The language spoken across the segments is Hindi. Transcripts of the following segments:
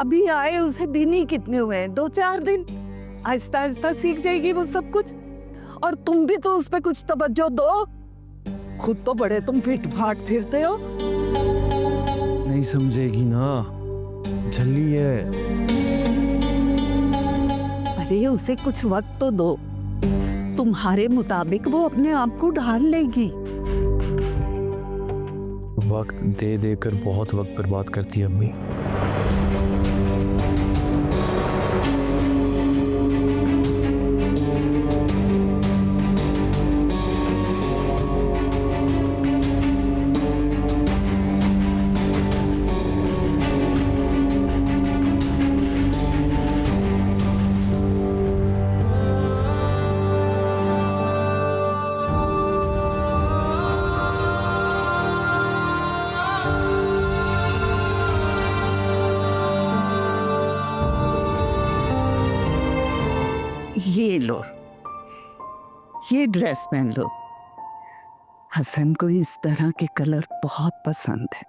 अभी आए उसे दिन ही कितने हुए हैं, 2-4 दिन। आहिस्ता आहिस्ता सीख जाएगी वो सब कुछ। और तुम भी तो उस पे कुछ तवज्जो दो। खुद तो बड़े तुम फिट फाट फिरते हो। नहीं समझेगी ना, झल्ली है। अरे उसे कुछ वक्त तो दो, तुम्हारे मुताबिक वो अपने आप को ढाल लेगी। वक्त दे देकर बहुत वक्त बर्बाद करती है अम्मी। ये लो, ये ड्रेस पहन लो। हसन को इस तरह के कलर बहुत पसंद है।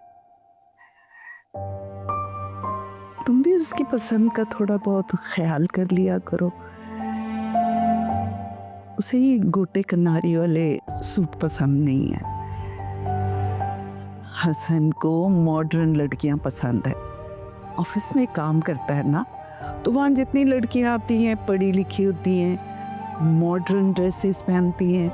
तुम भी उसकी पसंद का थोड़ा बहुत ख्याल कर लिया करो। उसे ये गोटे कनारी वाले सूट पसंद नहीं है। हसन को मॉडर्न लड़कियां पसंद है। ऑफिस में काम करता है ना, तो वहाँ जितनी लड़कियां आती हैं पढ़ी लिखी होती हैं, मॉडर्न ड्रेसेस पहनती हैं।